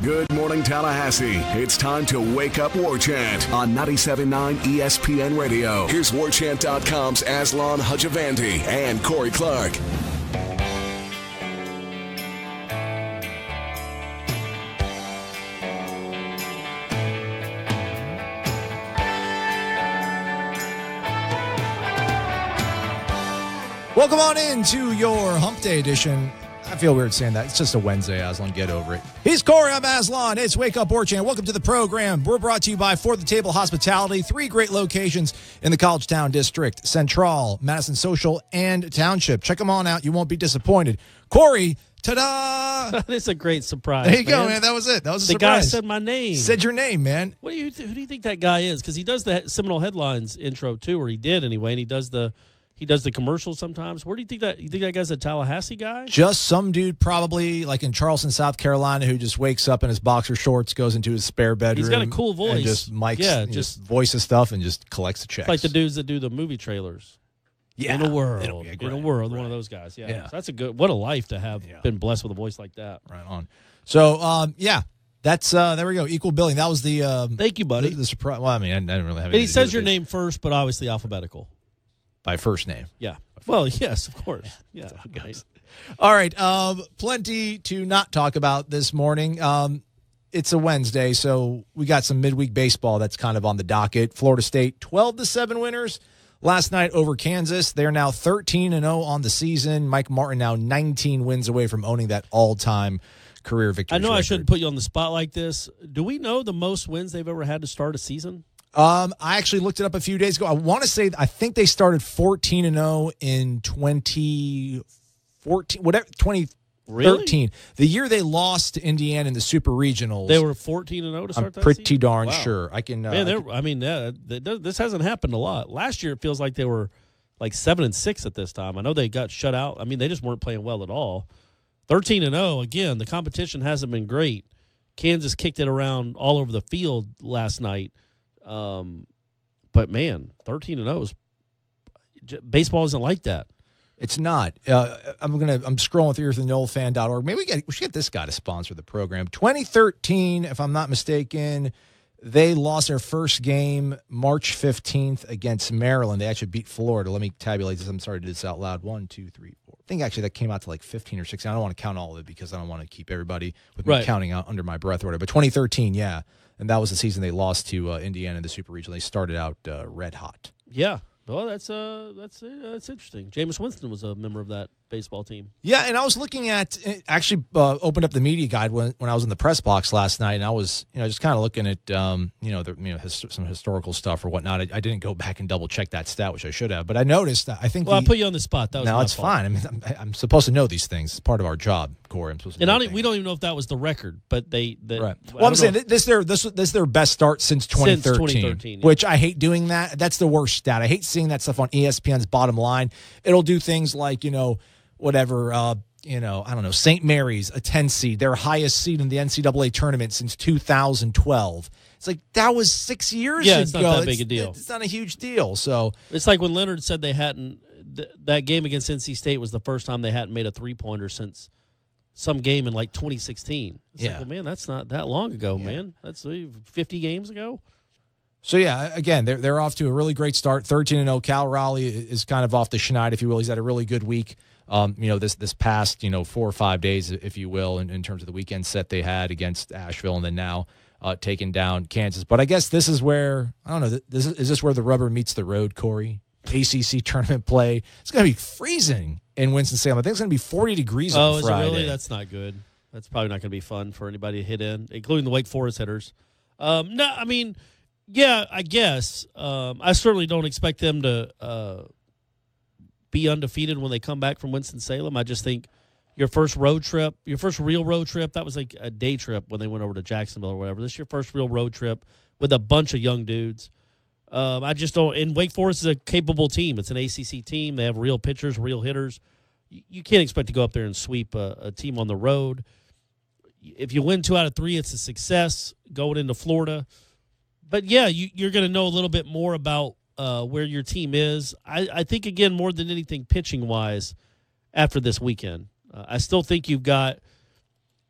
Good morning, Tallahassee. It's time to wake up War Chant on 97.9 ESPN Radio. Here's WarChant.com's Aslan Hajavandi and Corey Clark. Welcome on into your Hump Day edition. I feel weird saying that. It's just a Wednesday, Aslan. Get over it. He's Corey. I'm Aslan. It's Wake Up War Chant. Welcome to the program. We're brought to you by For the Table Hospitality. 3 great locations in the College Town District: Central, Madison Social, and Township. Check them on out. You won't be disappointed. Corey, ta-da! That's a great surprise. There you go, man. That was it. That was a the surprise. guy said my name. Said your name, man. Who do you think that guy is? Because he does the Seminole Headlines intro too, or he did anyway, and he does the commercials sometimes. Where do you think that? You think that guy's a Tallahassee guy? Just some dude probably like in Charleston, South Carolina, who just wakes up in his boxer shorts, goes into his spare bedroom. He's got a cool voice. And just mics, just voices stuff and just collects the checks. Like the dudes that do the movie trailers. Yeah. In a world. Right. One of those guys. Yeah. So that's a good, what a life to have been blessed with a voice like that. Right on. So, that's, there we go. Equal billing. That was the, thank you, buddy. The surprise. Well, I mean, I didn't really have anything. He says your name first, but obviously alphabetical. By first name. Yeah. Well, yes, of course. Yeah. Nice. All right. Plenty to not talk about this morning. It's a Wednesday, so we got some midweek baseball that's kind of on the docket. Florida State 12-7 winners last night over Kansas. They're now 13-0 on the season. Mike Martin now 19 wins away from owning that all-time career victory. I know record. I shouldn't put you on the spot like this. Do we know the most wins they've ever had to start a season? I actually looked it up a few days ago. I think they started 14-0 in 2014, 2013. Really? The year they lost to Indiana in the Super Regionals. They were 14-0 to start that pretty season? darn Wow. sure. This hasn't happened a lot. Last year, it feels like they were like 7-6 at this time. I know they got shut out. I mean, they just weren't playing well at all. 13-0, again, the competition hasn't been great. Kansas kicked it around all over the field last night. But man, 13-0 is baseball isn't like that. It's not. I'm scrolling through the NoleFan.org. Maybe we should get this guy to sponsor the program. 2013, if I'm not mistaken, they lost their first game March 15th against Maryland. They actually beat Florida. Let me tabulate this. I'm sorry to do this out loud. 1, 2, 3, 4. I think actually that came out to like 15 or 16. I don't want to count all of it because I don't want to keep everybody with me counting out under my breath or whatever. But 2013, yeah. And that was the season they lost to Indiana in the Super Regional. They started out red hot. Yeah. Well, that's interesting. Jameis Winston was a member of that baseball team. Yeah, and I was looking at actually opened up the media guide when I was in the press box last night, and I was just kind of looking at some historical stuff or whatnot. I didn't go back and double check that stat, which I should have, but I noticed. I think. Well, I put you on the spot. That was no, it's fault. fine. I mean, I'm supposed to know these things. It's part of our job, Corey. I'm supposed to. And we don't even know if that was the record, but they. Right. Well, I'm saying this is their best start since 2013, yeah. Which I hate doing that. That's the worst stat. I hate seeing that stuff on ESPN's bottom line. It'll do things like whatever, I don't know, St. Mary's, a 10 seed, their highest seed in the NCAA tournament since 2012. It's like, that was 6 years ago. Yeah, it's not that big a deal. It's not a huge deal. So it's like when Leonard said they hadn't, that game against NC State was the first time they hadn't made a three-pointer since some game in like 2016. It's like, well, man, that's not that long ago, man. That's 50 games ago. So, yeah, again, they're off to a really great start. 13-0. Cal Raleigh is kind of off the schneid, if you will. He's had a really good week. This past 4 or 5 days, if you will, in terms of the weekend set they had against Asheville, and then now taking down Kansas. But I guess this is where is this where the rubber meets the road, Corey? ACC tournament play. It's going to be freezing in Winston-Salem. I think it's going to be 40 degrees on Friday. Oh, is it really? That's not good. That's probably not going to be fun for anybody to hit in, including the Wake Forest hitters. No, I mean, yeah, I guess. I certainly don't expect them to be undefeated when they come back from Winston-Salem. I just think your first real road trip, that was like a day trip when they went over to Jacksonville or whatever. This is your first real road trip with a bunch of young dudes. I just don't – and Wake Forest is a capable team. It's an ACC team. They have real pitchers, real hitters. You can't expect to go up there and sweep a team on the road. If you win 2 out of 3, it's a success going into Florida. But, yeah, you're going to know a little bit more about where your team is. I think, again, more than anything pitching-wise after this weekend. I still think you've got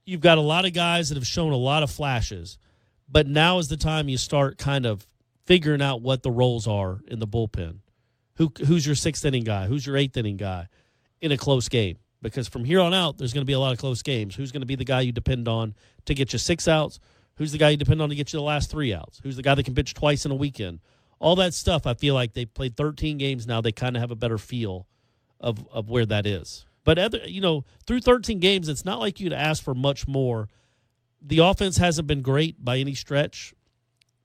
you've got a lot of guys that have shown a lot of flashes, but now is the time you start kind of figuring out what the roles are in the bullpen. Who's your sixth inning guy? Who's your eighth inning guy in a close game? Because from here on out, there's going to be a lot of close games. Who's going to be the guy you depend on to get you 6 outs? Who's the guy you depend on to get you the last 3 outs? Who's the guy that can pitch twice in a weekend? All that stuff, I feel like they've played 13 games now. They kind of have a better feel of where that is. But, through 13 games, it's not like you'd ask for much more. The offense hasn't been great by any stretch,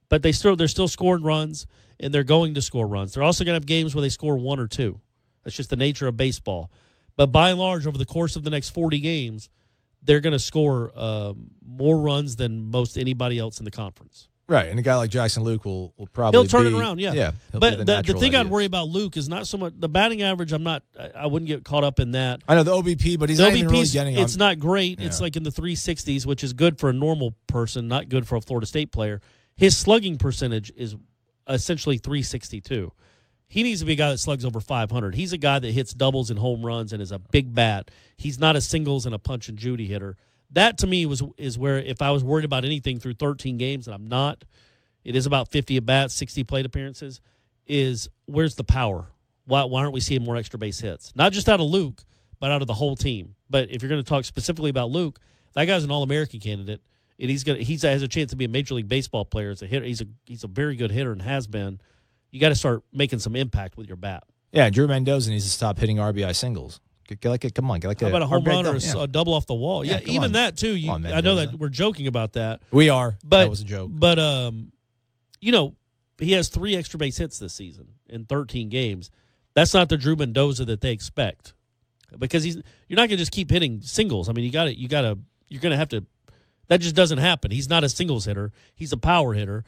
but they're still scoring runs, and they're going to score runs. They're also going to have games where they score 1 or 2. That's just the nature of baseball. But by and large, over the course of the next 40 games, they're going to score more runs than most anybody else in the conference. Right, and a guy like Jackson Luke will probably he'll turn it around, yeah. Yeah, but the thing I'd worry about Luke is not so much the batting average. I wouldn't get caught up in that. I know the OBP, but he's not even really getting on. It's not great. Yeah. It's like in the 360s, which is good for a normal person, not good for a Florida State player. His slugging percentage is essentially 362. He needs to be a guy that slugs over 500. He's a guy that hits doubles and home runs and is a big bat. He's not a singles and a punch and Judy hitter. That, to me, is where if I was worried about anything through 13 games, and I'm not, it is about 50 at-bats, 60 plate appearances, is where's the power? Why aren't we seeing more extra base hits? Not just out of Luke, but out of the whole team. But if you're going to talk specifically about Luke, that guy's an All-American candidate, and he has a chance to be a Major League Baseball player as a hitter. He's a very good hitter and has been. You got to start making some impact with your bat. Yeah, Drew Mendoza needs to stop hitting RBI singles. Come on, get like how about a home run or a double off the wall? Yeah, even on. That too. I know that we're joking about that. We are. But, that was a joke. But he has 3 extra base hits this season in 13 games. That's not the Drew Mendoza that they expect, because you're not going to just keep hitting singles. I mean, you're going to have to. That just doesn't happen. He's not a singles hitter. He's a power hitter.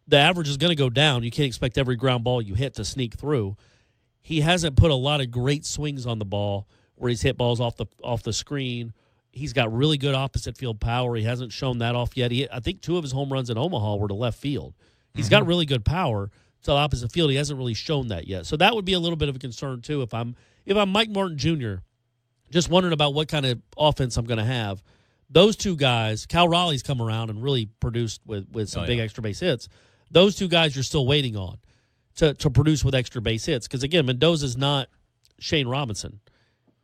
The average is going to go down. You can't expect every ground ball you hit to sneak through. He hasn't put a lot of great swings on the ball where he's hit balls off the screen. He's got really good opposite field power. He hasn't shown that off yet. I think 2 of his home runs in Omaha were to left field. He's got really good power to the opposite field. He hasn't really shown that yet. So that would be a little bit of a concern too if I'm Mike Martin Jr., just wondering about what kind of offense I'm going to have. Those 2 guys, Cal Raleigh's come around and really produced with some big extra base hits. Those 2 guys you're still waiting on to produce with extra base hits. Because, again, Mendoza's not Shane Robinson.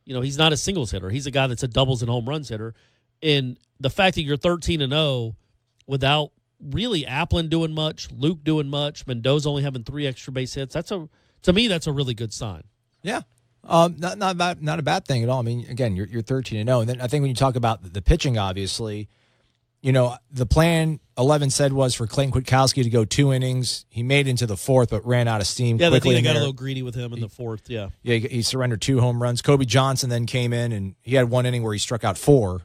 He's not a singles hitter. He's a guy that's a doubles and home runs hitter. And the fact that you're 13-0 without really Applin doing much, Luke doing much, Mendoza only having 3 extra base hits, to me, that's a really good sign. Yeah. Not a bad thing at all. I mean, again, you're 13-0. And then I think when you talk about the pitching, obviously, the plan 11 said was for Clayton Kwiatkowski to go 2 innings. He made it into the 4th, but ran out of steam quickly. I think they got a little greedy with him in the 4th, yeah. Yeah, he surrendered 2 home runs. Kobe Johnson then came in, and he had 1 inning where he struck out 4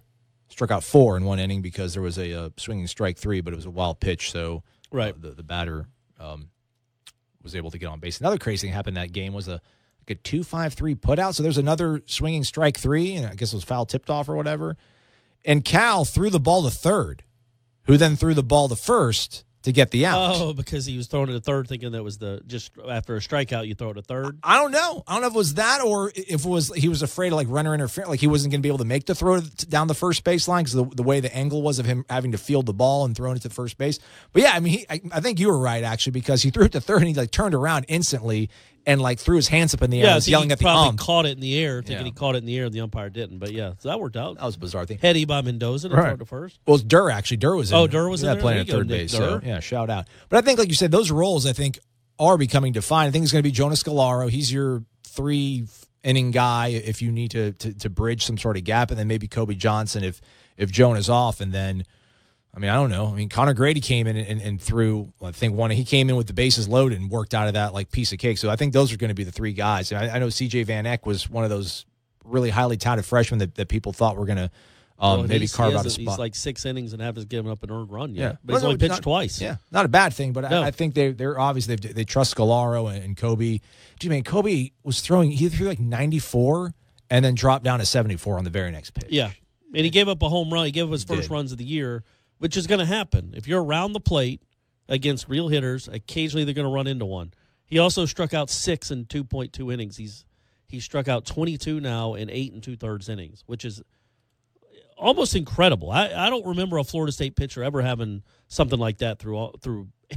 in 1 inning because there was a swinging strike 3, but it was a wild pitch, so right. The batter was able to get on base. Another crazy thing happened in that game was a 2-5-3 putout, so there's another swinging strike 3, and I guess it was foul tipped off or whatever. And Cal threw the ball to third, who then threw the ball to first to get the out. Oh, because he was throwing it to third, thinking that was just after a strikeout, you throw it to third. I don't know. I don't know if it was that or if it was he was afraid of runner interference, like he wasn't going to be able to make the throw down the first baseline because the way the angle was of him having to field the ball and throwing it to first base. But yeah, I mean, I think you were right actually because he threw it to third and he turned around instantly and threw his hands up in the air and was yelling at the ump. Caught it in the air, thinking he caught it in the air and the umpire didn't. But yeah, so that worked out. That was a bizarre thing. Heady by Mendoza to throw it to first. Well, it was Durr actually. Durr was in there. Durr was in there? Playing at third base. So, yeah, shout out. But I think, like you said, those roles, I think, are becoming defined. I think it's going to be Jonas Galaro. He's your 3-inning guy if you need to bridge some sort of gap, and then maybe Kobe Johnson if Jonah's off, and then I mean, I don't know. I mean, Connor Grady came in and threw, I think, he came in with the bases loaded and worked out of that like piece of cake. So I think those are going to be the 3 guys. I know C.J. Van Eck was one of those really highly touted freshmen that people thought were going to maybe carve out a spot. He's like 6 innings and haven't given up an earned run yet. Yeah. But he's only pitched twice. Yeah, not a bad thing. But I think they're obviously they trust Galaro and Kobe. Gee, man, Kobe was throwing. He threw like 94 and then dropped down to 74 on the very next pitch. Yeah, and he gave up a home run. He gave up his first runs of the year, which is going to happen. If you're around the plate against real hitters, occasionally they're going to run into one. He also struck out 6 in 2.2 innings. He struck out 22 now in 8 2/3 innings, which is almost incredible. I don't remember a Florida State pitcher ever having something like that through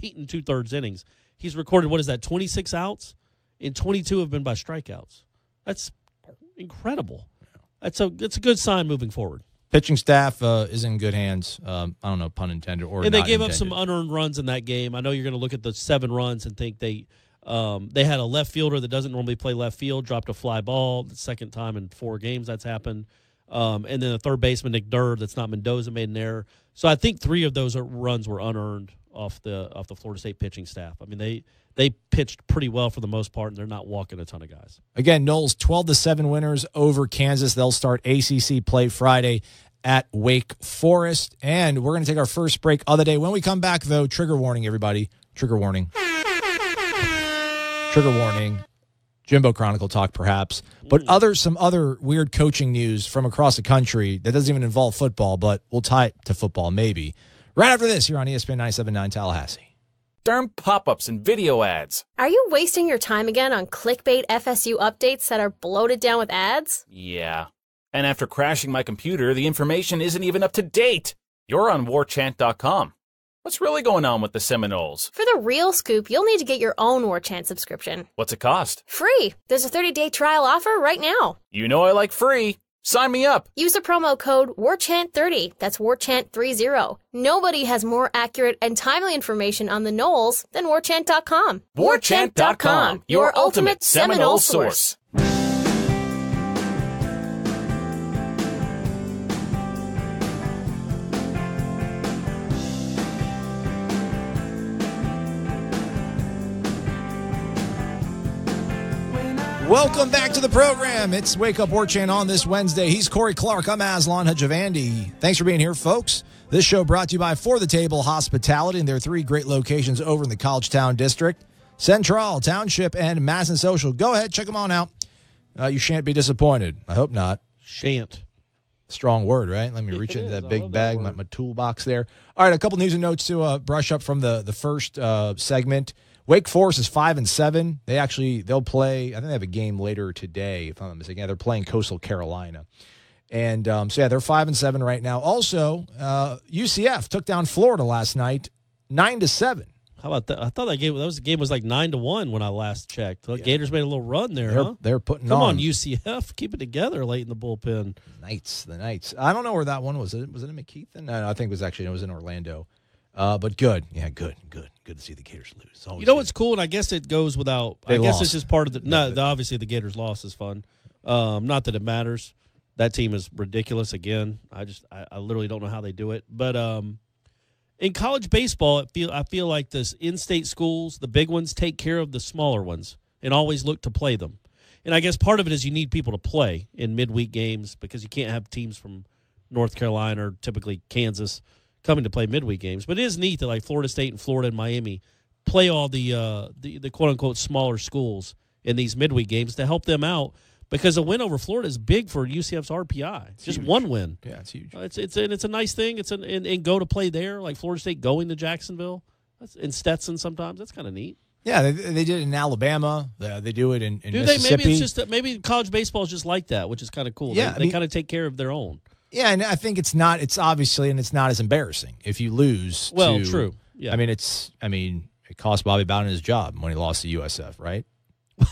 8 2/3 innings. He's recorded, 26 outs, and 22 have been by strikeouts. That's incredible. It's a good sign moving forward. Pitching staff is in good hands. I don't know, pun intended or and they not gave intended. up some unearned runs in that game. I know you're going to look at the 7 runs and think they had a left fielder that doesn't normally play left field, dropped a fly ball, the second time in 4 games that's happened. And then a third baseman, Nick Durr, that's not Mendoza, made an error. So I think 3 of those runs were unearned off the Florida State pitching staff. I mean, they pitched pretty well for the most part, and they're not walking a ton of guys. Again, Noles 12-7 winners over Kansas. They'll start ACC play Friday at Wake Forest. And we're going to take our first break of the day. When we come back, though, trigger warning, everybody. Trigger warning. Trigger warning. Jimbo Chronicle talk, perhaps. But some other weird coaching news from across the country that doesn't even involve football, but we'll tie it to football maybe. Right after this, here on ESPN 97.9 Tallahassee. Darn pop-ups and video ads. Are you wasting your time again on clickbait FSU updates that are bloated down with ads? Yeah. And after crashing my computer, the information isn't even up to date. You're on warchant.com. What's really going on with the Seminoles? For the real scoop, you'll need to get your own War Chant subscription. What's it cost? Free. There's a 30-day trial offer right now. You know I like free. Sign me up. Use the promo code WARCHANT30. That's WARCHANT30. Nobody has more accurate and timely information on the Noles than warchant.com. Warchant.com, your ultimate Seminole source. Welcome back to the program. It's Wake Up War Chant on this Wednesday. He's Corey Clark. I'm Aslan Hajavandi. Thanks for being here, folks. This show brought to you by For the Table Hospitality, and there are 3 great locations over in the College Town District, Central, Township, and Masson Social. Go ahead, check them on out. You shan't be disappointed. I hope not. Shan't. Strong word, right? Let me reach into that big bag, my toolbox there. All right, a couple news and notes to brush up from the first segment. Wake Forest is 5-7. They'll play. I think they have a game later today, if I'm not mistaken. Yeah, they're playing Coastal Carolina, and they're 5-7 right now. Also, UCF took down Florida last night, 9-7. How about that? I thought that game was like 9-1 when I last checked. The Gators made a little run there. They're putting Come on, UCF, keep it together late in the bullpen. The Knights. I don't know where that one was. Was it in McKeithen? No, I think it was in Orlando. But good. Yeah, good to see the Gators lose. You know what's cool, and I guess it goes without. I guess it's just part of the. Obviously the Gators loss is fun. Not that it matters. That team is ridiculous. Again, I literally don't know how they do it. But in college baseball, I feel like this in-state schools, the big ones, take care of the smaller ones and always look to play them. And I guess part of it is you need people to play in midweek games because you can't have teams from North Carolina or typically Kansas coming to play midweek games. But it is neat that like Florida State and Florida and Miami play all the quote-unquote smaller schools in these midweek games to help them out because a win over Florida is big for UCF's RPI. It's just huge. One win. Yeah, it's huge. It's a nice thing. And go to play there, like Florida State going to Jacksonville in Stetson sometimes. That's kind of neat. Yeah, they did it in Alabama. They do it in Mississippi. Maybe it's just maybe college baseball is just like that, which is kind of cool. Yeah, they kind of take care of their own. Yeah, and I think it's not as embarrassing if you lose. Well, true. Yeah. It cost Bobby Bowden his job when he lost to USF, right?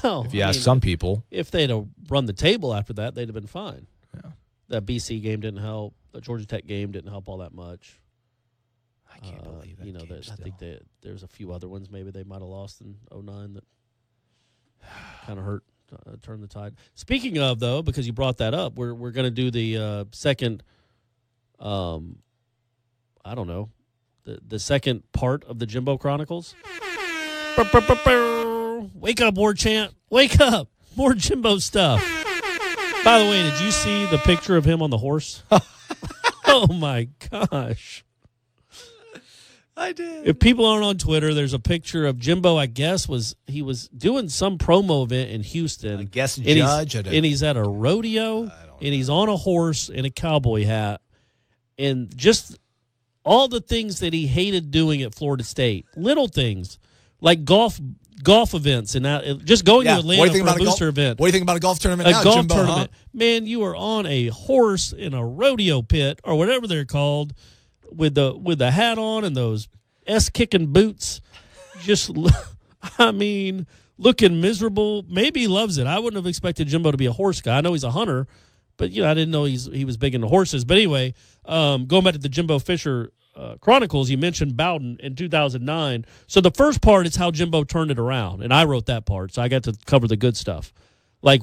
Well, if you ask some people. If they'd have run the table after that, they'd have been fine. Yeah. That BC game didn't help. The Georgia Tech game didn't help all that much. I can't believe that. I think there's a few other ones maybe they might have lost in 2009 that kind of hurt. Turn the tide. Speaking of, though, because you brought that up, we're going to do the second, I don't know, the second part of the Jimbo Chronicles. Wake up, War Chant. Wake up. More Jimbo stuff. By the way, did you see the picture of him on the horse? Oh, my gosh. I did. If people aren't on Twitter, there's a picture of Jimbo. I guess he was doing some promo event in Houston. I guess and he's at a rodeo, and he's on a horse in a cowboy hat, and just all the things that he hated doing at Florida State, little things like golf events, and just going to Atlanta for a booster event. What do you think about a golf tournament now, golf Jimbo, tournament. Man, you are on a horse in a rodeo pit or whatever they're called with the hat on and those kicking boots. Just, I mean, looking miserable. Maybe he loves it. I wouldn't have expected Jimbo to be a horse guy. I know he's a hunter, but I didn't know he was big into horses. But anyway, going back to the Jimbo Fisher Chronicles, you mentioned Bowden in 2009. So the first part is how Jimbo turned it around, and I wrote that part, so I got to cover the good stuff. Like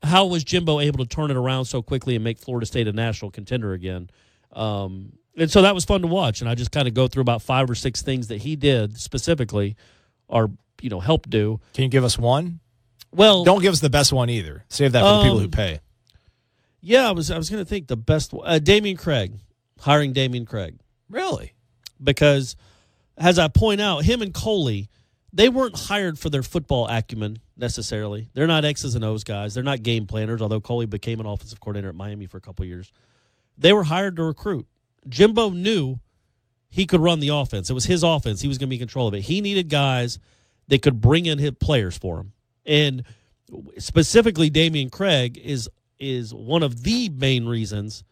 how was Jimbo able to turn it around so quickly and make Florida State a national contender again? And so that was fun to watch, and I just kind of go through about 5 or 6 things that he did specifically, or helped do. Can you give us one? Well, don't give us the best one either. Save that for the people who pay. Yeah, I was going to think the best one. Damian Craig, hiring Damian Craig. Really? Because, as I point out, him and Coley, they weren't hired for their football acumen necessarily. They're not X's and O's guys. They're not game planners, although Coley became an offensive coordinator at Miami for a couple of years. They were hired to recruit. Jimbo knew he could run the offense. It was his offense. He was going to be in control of it. He needed guys that could bring in his players for him. And specifically, Damian Craig is one of the main reasons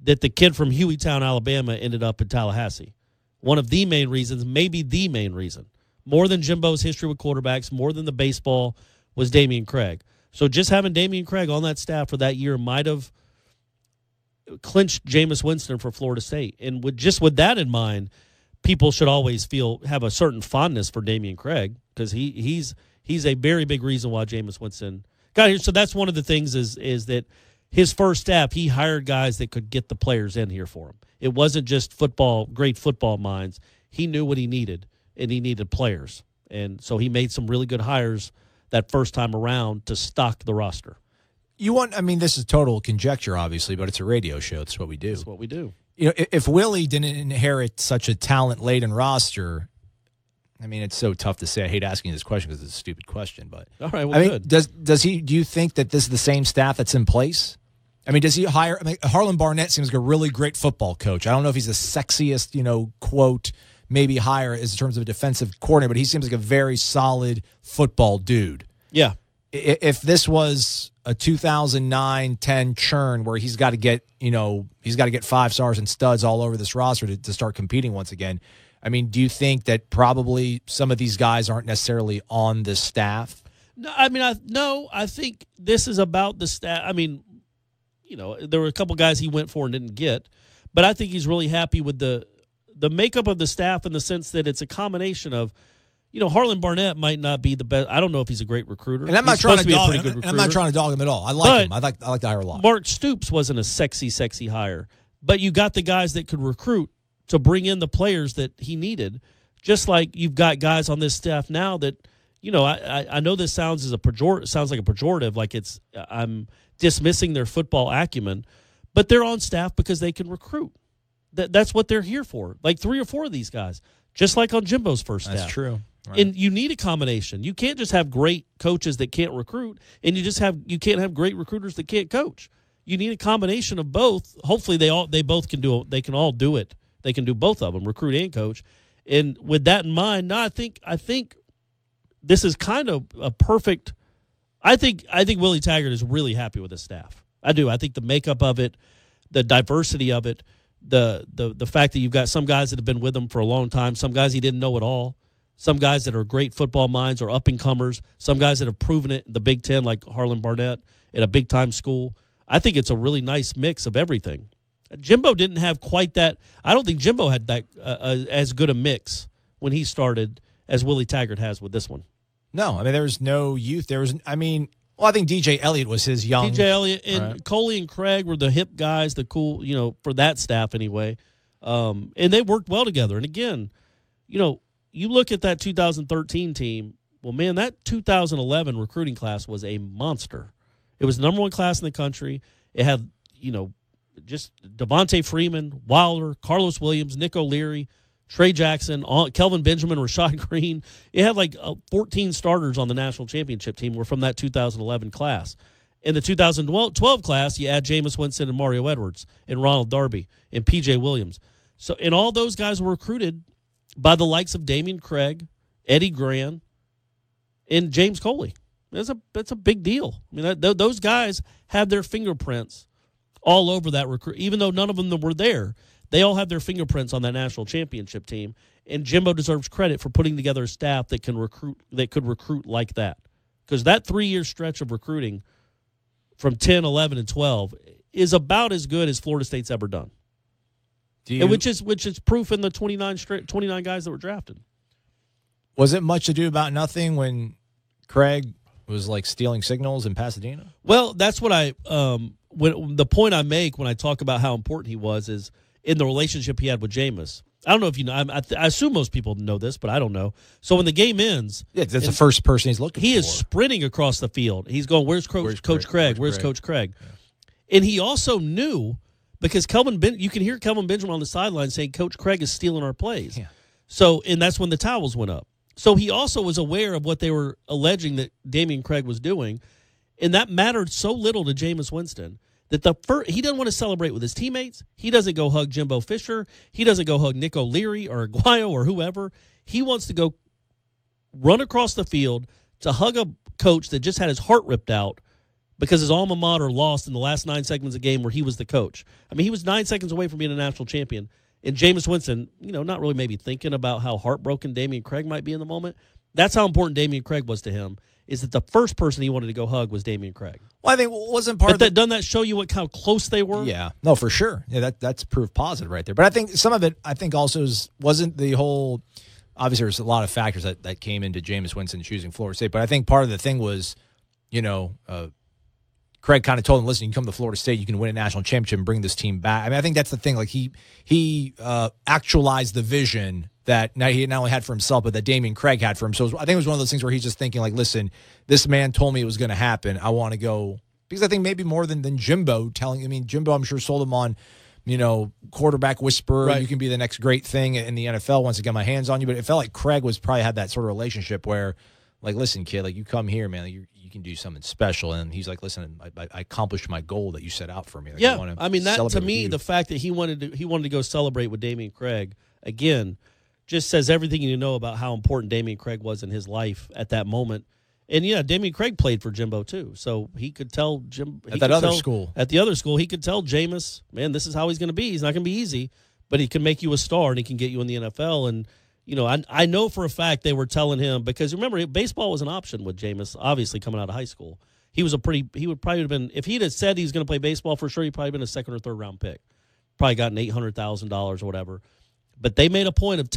that the kid from Hueytown, Alabama, ended up in Tallahassee. One of the main reasons, maybe the main reason. More than Jimbo's history with quarterbacks, more than the baseball, was Damian Craig. So just having Damian Craig on that staff for that year might have clinched Jameis Winston for Florida State. And with that in mind, people should always have a certain fondness for Damian Craig because he's a very big reason why Jameis Winston got here. So that's one of the things is that his first staff, he hired guys that could get the players in here for him. It wasn't just great football minds. He knew what he needed, and he needed players. And so he made some really good hires that first time around to stock the roster. This is total conjecture, obviously, but it's a radio show. It's what we do. That's what we do. If Willie didn't inherit such a talent-laden roster, it's so tough to say. I hate asking this question because it's a stupid question. But all right, well, good. Do you think that this is the same staff that's in place? Does he hire? Harlan Barnett seems like a really great football coach. I don't know if he's the sexiest, quote, maybe hire in terms of a defensive coordinator, but he seems like a very solid football dude. Yeah. If this was a 2009-10 churn where he's got to get 5 stars and studs all over this roster to start competing once again, do you think that probably some of these guys aren't necessarily on the staff? No, I think this is about the staff. There were a couple guys he went for and didn't get, but I think he's really happy with the makeup of the staff in the sense that it's a combination of, Harlan Barnett might not be the best. I don't know if he's a great recruiter. And I'm not trying to dog him. I'm not trying to dog him at all. I like him. I like to hire a lot. Mark Stoops wasn't a sexy hire, but you got the guys that could recruit to bring in the players that he needed. Just like you've got guys on this staff now that, I know this sounds like a pejorative, like I'm dismissing their football acumen, but they're on staff because they can recruit. That's what they're here for. Like 3 or 4 of these guys, just like on Jimbo's first staff. That's true. Right. And you need a combination. You can't just have great coaches that can't recruit, and you can't have great recruiters that can't coach. You need a combination of both. Hopefully they both can do it. They can all do it. They can do both of them, recruit and coach. And with that in mind, I think this is kind of a perfect. I think Willie Taggart is really happy with his staff. I do. I think the makeup of it, the diversity of it, the fact that you've got some guys that have been with him for a long time, some guys he didn't know at all, some guys that are great football minds or up-and-comers, some guys that have proven it in the Big Ten like Harlan Barnett at a big-time school. I think it's a really nice mix of everything. Jimbo didn't have quite that. I don't think Jimbo had that as good a mix when he started as Willie Taggart has with this one. No, there was no youth. I think DJ Elliott was his young. DJ Elliott and Coley and Craig were the hip guys, the cool, for that staff anyway. And they worked well together. And again, you look at that 2013 team, well, man, that 2011 recruiting class was a monster. It was the number 1 class in the country. It had, just Devontae Freeman, Wilder, Carlos Williams, Nick O'Leary, Trey Jackson, Kelvin Benjamin, Rashad Green. It had 14 starters on the national championship team were from that 2011 class. In the 2012 class, you add Jameis Winston and Mario Edwards and Ronald Darby and P.J. Williams. So, and all those guys were recruited by the likes of Damian Craig Eddie Gran, and James Coley. That's a big deal. I mean, those guys have their fingerprints all over that recruit. Even though none of them were there, they all have their fingerprints on that national championship team. And Jimbo deserves credit for putting together a staff that can recruit. That could recruit like that, because that 3-year stretch of recruiting from 10, 11, and 12 is about as good as Florida State's ever done. Which is proof in the 29 guys that were drafted. Was it much ado about nothing when Craig was like stealing signals in Pasadena? Well, that's what the point I make when I talk about how important he was is in the relationship he had with Jameis. I don't know if you know. I assume most people know this, but I don't know. So when the game ends, that's the first person he's looking for. He is sprinting across the field. He's going, "Where's Coach Craig? Where's Coach Craig?" Yeah. And he also knew, because you can hear Kelvin Benjamin on the sideline saying, "Coach Craig is stealing our plays." Yeah. So, and that's when the towels went up. So he also was aware of what they were alleging that Damian Craig was doing, and that mattered so little to Jameis Winston that he doesn't want to celebrate with his teammates. He doesn't go hug Jimbo Fisher. He doesn't go hug Nick O'Leary or Aguayo or whoever. He wants to go run across the field to hug a coach that just had his heart ripped out because his alma mater lost in the last 9 seconds of the game where he was the coach. I mean, he was 9 seconds away from being a national champion. And Jameis Winston, not really maybe thinking about how heartbroken Damian Craig might be in the moment. That's how important Damian Craig was to him, is that the first person he wanted to go hug was Damian Craig. Well, I think wasn't part of that. Doesn't that show you how close they were? Yeah, no, for sure. Yeah, that's proof positive right there. But I think some of it, also wasn't the whole. Obviously, there's a lot of factors that came into Jameis Winston choosing Florida State. But I think part of the thing was, Craig kind of told him, "Listen, you can come to Florida State, you can win a national championship and bring this team back." I mean, I think that's the thing. Like he actualized the vision that he not only had for himself, but that Damian Craig had for him. So I think it was one of those things where he's just thinking, like, listen, this man told me it was going to happen. I want to go. Because I think maybe more than Jimbo telling. I mean, Jimbo, I'm sure, sold him on, quarterback whisperer. Right. You can be the next great thing in the NFL once I get my hands on you. But it felt like Craig probably had that sort of relationship where, like, listen, kid, like, you come here, man, you can do something special. And he's like, listen, I accomplished my goal that you set out for me. Like, I mean, that to me, the fact that he wanted to go celebrate with Damian Craig again just says everything you know about how important Damian Craig was in his life at that moment. And Damian Craig played for Jimbo too, so he could tell at the other school, he could tell Jameis, man, this is how he's going to be. He's not going to be easy, but he can make you a star and he can get you in the NFL. And I know for a fact they were telling him, because remember, baseball was an option with Jameis, obviously coming out of high school. He would probably have been, if he'd have said he's going to play baseball for sure, he'd probably been a second or third round pick, probably gotten $800,000 or whatever. But they made a point of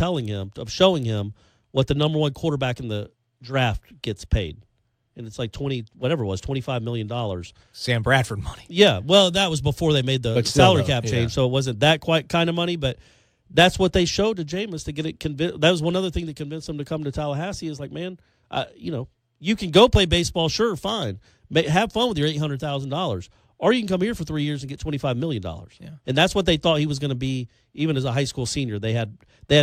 showing him what the number one quarterback in the draft gets paid. And it's like $25 million. Sam Bradford money. Yeah, well, that was before they made the salary cap change, so it wasn't that quite kind of money, but that's what they showed to Jameis to get it convinced. That was one other thing that convinced him to come to Tallahassee is like, man, you can go play baseball, sure, fine. Have fun with your $800,000. Or you can come here for 3 years and get $25 million. Yeah. And that's what they thought he was going to be, even as a high school senior. They had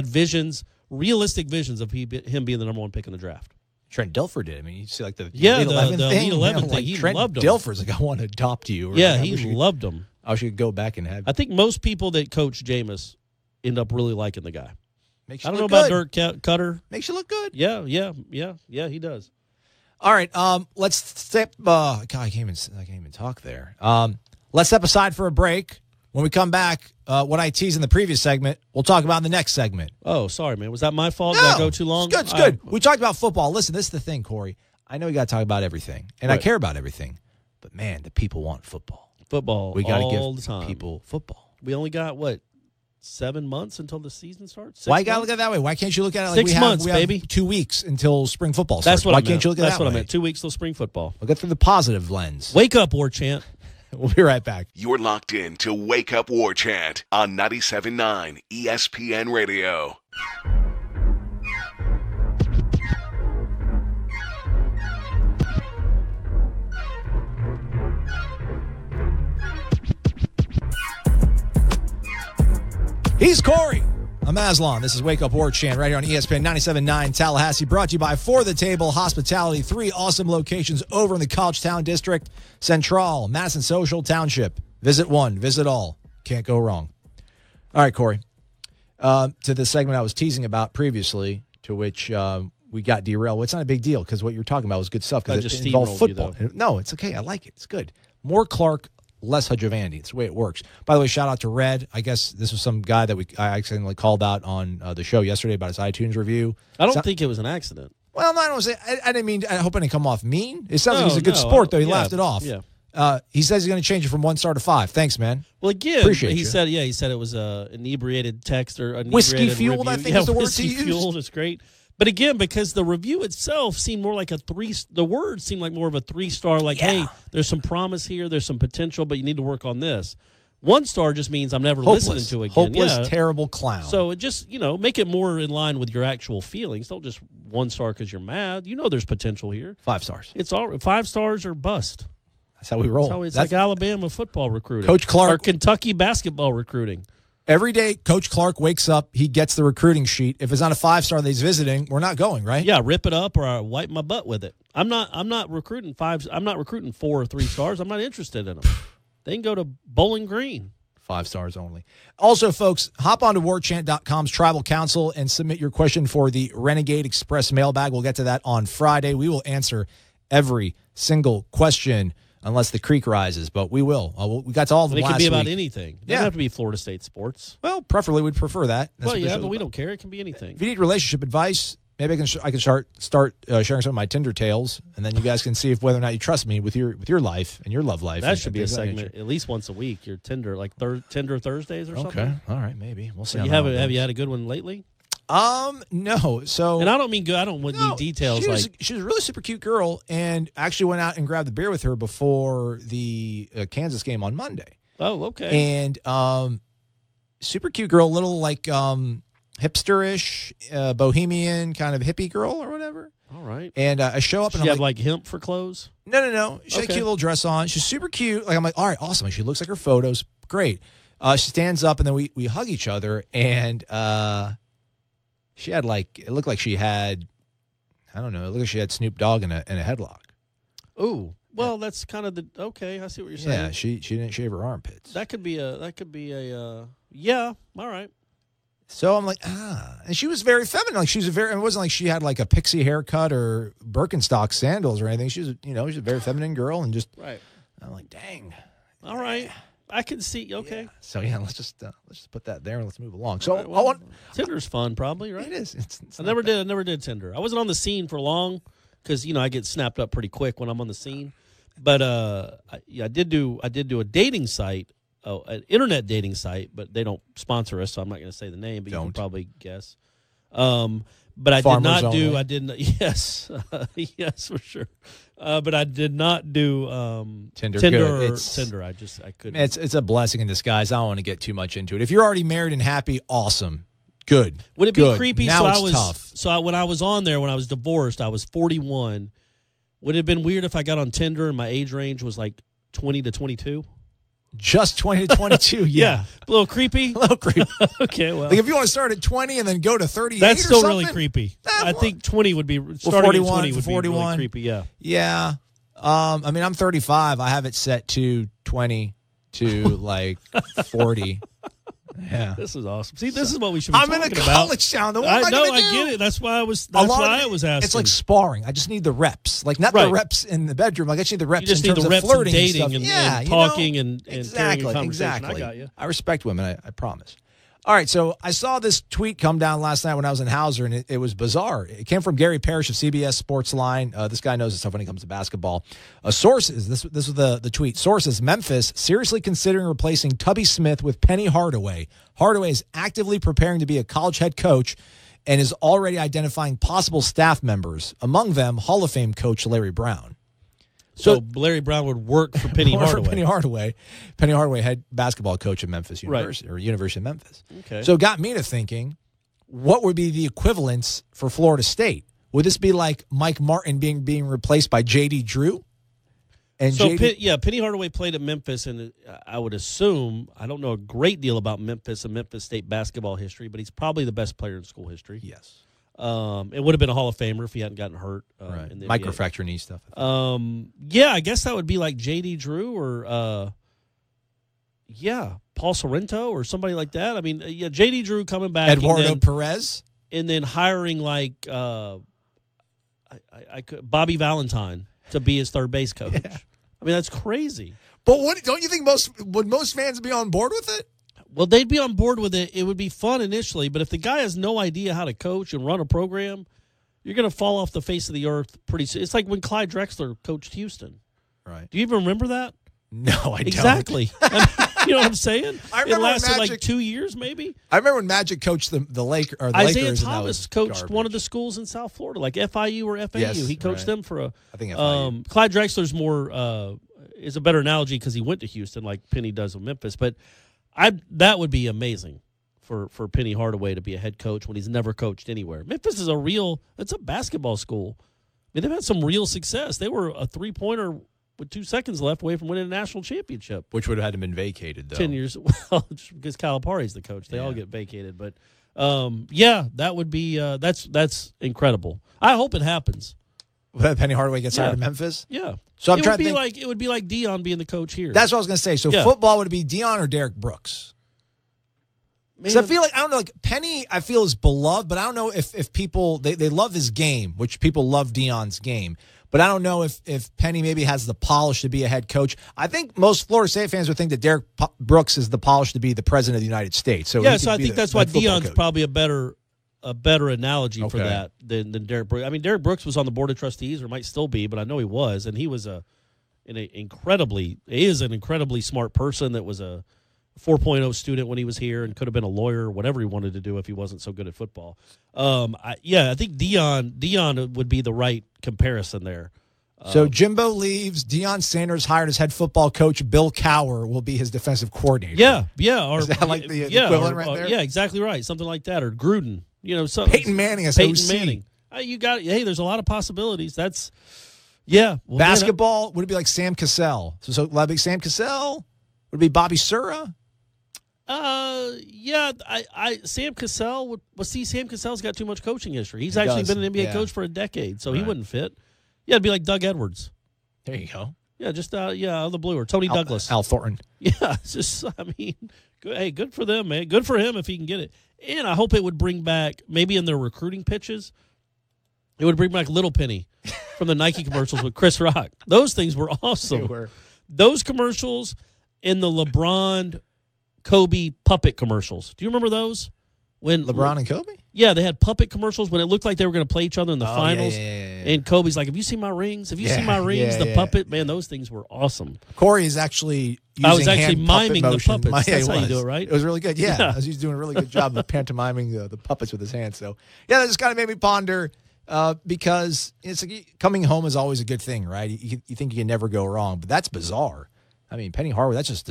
visions, realistic visions of him being the number one pick in the draft. Trent Dilfer did. I mean, you see like the Elite 11 thing. Elite 11 thing. He Trent loved him. Dilfer's like, I want to adopt you. He loved him. I should go back and have. I think most people that coach Jameis end up really liking the guy. I don't know about Dirk Cutter. Makes you look good. Yeah, he does. All right, let's step. God, I can't even talk there. Let's step aside for a break. When we come back, what I teased in the previous segment, we'll talk about in the next segment. Oh, sorry, man. Was that my fault? No, Did I go too long? It's good. We talked about football. Listen, this is the thing, Corey. I know you got to talk about everything, and I care about everything. But, man, the people want football. We got to give the time. People football. We only got, 7 months until the season starts? Why you got to look at it that way? Why can't you look at it like 6 months, we baby. have 2 weeks until spring football starts? Why can't you look at it that way? That's what I meant. 2 weeks till spring football. We'll get through the positive lens. Wake up, War Chant. We'll be right back. You're locked in to Wake Up War Chant on 97.9 ESPN Radio. He's Corey. I'm Aslan. This is Wake Up War Chant right here on ESPN 97.9 Tallahassee, brought to you by For the Table Hospitality. 3 awesome locations over in the College Town District, Central, Madison Social Township. Visit one, visit all. Can't go wrong. All right, Corey. To the segment I was teasing about previously, to which we got derailed. Well, it's not a big deal because what you're talking about was good stuff because it involved football. No, it's okay. I like it. It's good. More Clark, less Hudjavandi. It's the way it works. By the way, shout out to Red. I guess this was some guy that I accidentally called out on the show yesterday about his iTunes review. I don't think it was an accident. Well, no, I don't say. I didn't mean. I hope I didn't come off mean. It sounds like he's a good sport, though. He laughed it off. Yeah. He says he's going to change it from 1 star to 5. Thanks, man. Well, again, Appreciate he you. said it was a inebriated text or inebriated whiskey fueled. review. I think is the word he used. Whiskey fueled is great. But again, because the review itself seemed more like the words seemed like more of a 3-star. Like, hey, there's some promise here, there's some potential, but you need to work on this. 1 star just means I'm never listening to it again. Hopeless, terrible clown. So it just, make it more in line with your actual feelings. Don't just 1 star because you're mad. There's potential here. 5 stars. It's all 5 stars or bust. That's how we roll. It's like Alabama football recruiting. Coach Clark. Or Kentucky basketball recruiting. Every day, Coach Clark wakes up, he gets the recruiting sheet. If it's not a 5-star that he's visiting, we're not going, right? Yeah, rip it up or I wipe my butt with it. I'm not recruiting 5. I'm not recruiting 4 or 3 stars. I'm not interested in them. They can go to Bowling Green. 5 stars only. Also, folks, hop on to warchant.com's Tribal Council and submit your question for the Renegade Express mailbag. We'll get to that on Friday. We will answer every single question unless the creek rises, but we will. We got to all of them last week. It could be about anything. It doesn't have to be Florida State sports. Well, preferably we'd prefer that. But we don't care. It can be anything. If you need relationship advice, maybe I can start sharing some of my Tinder tales, and then you guys can see whether or not you trust me with your life and your love life. That should be a segment at least once a week. Your Tinder, like Tinder Thursdays or something. Okay, all right, maybe we'll see. Have you had a good one lately? No. So, and I don't mean good. I don't want need details. She was a really super cute girl, and actually went out and grabbed the beer with her before the Kansas game on Monday. Oh, okay. And super cute girl, little like hipsterish, bohemian kind of hippie girl or whatever. All right. And I show up and she I'm have like hemp for clothes. No. She had a cute little dress on. She's super cute. Like I'm like, all right, awesome. She looks like her photos. Great. She stands up and then we hug each other and. She had it looked like she had, I don't know, it looked like she had Snoop Dogg in a headlock. Ooh, well, that's kind of okay. I see what you're saying. Yeah, she didn't shave her armpits. That could be yeah, all right. So I'm like, and she was very feminine. Like it wasn't like she had like a pixie haircut or Birkenstock sandals or anything. She was, she's a very feminine girl and just, right. I'm like, dang. All right. I can see. Okay. Yeah. So let's just put that there and let's move along. So right, Tinder's fun, probably, right? It is. It's I never did Tinder. I wasn't on the scene for long because I get snapped up pretty quick when I'm on the scene. But I did do a dating site, an internet dating site, but they don't sponsor us, so I'm not going to say the name. But you can probably guess. But I did not do. I didn't. Yes, yes, for sure. But I did not do Tinder. Tinder. I couldn't. It's a blessing in disguise. I don't want to get too much into it. If you're already married and happy, awesome, good. Would it be creepy? Now it's tough. So when I was on there, when I was divorced, I was 41. Would it have been weird if I got on Tinder and my age range was like 20 to 22? Just 20 to 22, yeah. A little creepy? A little creepy. Okay, well. Like if you want to start at 20 and then go to 38 that's still really creepy. I think 20 would be, starting at 20 would be really creepy, yeah. Yeah. I mean, I'm 35. I have it set to 20 to like 40. Yeah. This is awesome. See, this is what we should be talking about. I'm in a college town. I get it. That's why I was asking. It's like sparring. I just need the reps. Like not the reps in the bedroom. Like I just need the reps in terms of flirting and dating and talking and exactly. I got you. I respect women. I promise. All right, so I saw this tweet come down last night when I was in Hauser, and it was bizarre. It came from Gary Parrish of CBS Sports Line. This guy knows his stuff when it comes to basketball. Sources, this was the tweet. Sources, Memphis seriously considering replacing Tubby Smith with Penny Hardaway. Hardaway is actively preparing to be a college head coach and is already identifying possible staff members, among them Hall of Fame coach Larry Brown. So Larry Brown would work for Penny Hardaway. Penny Hardaway, head basketball coach at Memphis University or University of Memphis. Okay. So it got me to thinking, what would be the equivalence for Florida State? Would this be like Mike Martin being replaced by J.D. Drew? And Penny Hardaway played at Memphis, and I would assume, I don't know a great deal about Memphis and Memphis State basketball history, but he's probably the best player in school history. Yes. It would have been a Hall of Famer if he hadn't gotten hurt. In the microfracture knee stuff. Yeah, I guess that would be like J.D. Drew or, Paul Sorrento or somebody like that. I mean, J.D. Drew coming back. Eduardo Perez. And then hiring like I could Bobby Valentine to be his third base coach. Yeah. I mean, that's crazy. But don't you think most fans be on board with it? Well, they'd be on board with it. It would be fun initially, but if the guy has no idea how to coach and run a program, you're going to fall off the face of the earth pretty soon. It's like when Clyde Drexler coached Houston. Right. Do you even remember that? No, I don't. Exactly. I mean, you know what I'm saying? It lasted like 2 years, maybe. I remember when Magic coached the Lakers. Isaiah Thomas coached one of the schools in South Florida, like FIU or FAU. Yes, he coached them for I think FIU. Clyde Drexler's more is a better analogy because he went to Houston, like Penny does with Memphis. But that would be amazing for Penny Hardaway to be a head coach when he's never coached anywhere. Memphis is it's a basketball school. I mean, they've had some real success. They were a 3-pointer with 2 seconds left away from winning a national championship. Which would have had to been vacated, though. 10 years. Well, just because Calipari's the coach. They all get vacated. But, that would be that's incredible. I hope it happens. Penny Hardaway gets hired in Memphis? Yeah. So I'm it trying would to be think. it would be like Deion being the coach here. That's what I was going to say. So football, would it be Deion or Derek Brooks? Because I feel like, I don't know, like Penny, I feel is beloved, but I don't know if people, they love his game, which people love Deion's game. But I don't know if Penny maybe has the polish to be a head coach. I think most Florida State fans would think that Derek Brooks is the polish to be the president of the United States. So I think that's why Deion's probably a better analogy for that than Derek Brooks. I mean, Derek Brooks was on the board of trustees, or might still be, but I know he was, and he was an incredibly smart person that was a 4.0 student when he was here and could have been a lawyer or whatever he wanted to do if he wasn't so good at football. I think Deion would be the right comparison there. So Jimbo leaves. Deion Sanders hired as head football coach. Bill Cowher will be his defensive coordinator. Yeah. Or, is that like the equivalent right there? Yeah, exactly right. Something like that. Or Gruden. Peyton Manning as OC. Manning. There's a lot of possibilities. That's, yeah. Well, basketball, would it be like Sam Cassell? So would it be Sam Cassell? Would it be Bobby Sura? Sam Cassell Sam Cassell's got too much coaching history. He's actually been an NBA coach for a decade, so he wouldn't fit. Yeah, it'd be like Doug Edwards. There you go. Yeah, just out of the blue, or Tony Douglas. Al Thornton. Yeah, it's just, good for them, man. Good for him if he can get it. And I hope it would bring back, maybe in their recruiting pitches, it would bring back Little Penny from the Nike commercials with Chris Rock. Those things were awesome. They were. Those commercials and the LeBron Kobe puppet commercials. Do you remember those? When LeBron and Kobe? Yeah, they had puppet commercials when it looked like they were going to play each other in the finals. Yeah. And Kobe's like, "Have you seen my rings? Have you seen my rings?" The puppet, man, those things were awesome. Corey is actually using I was actually miming the puppets. That's how you do it, right? It was really good. Yeah. He was doing a really good job of pantomiming the puppets with his hands. So, yeah, that just kind of made me ponder because it's like coming home is always a good thing, right? You think you can never go wrong, but that's bizarre. I mean, Penny Hardaway, that's just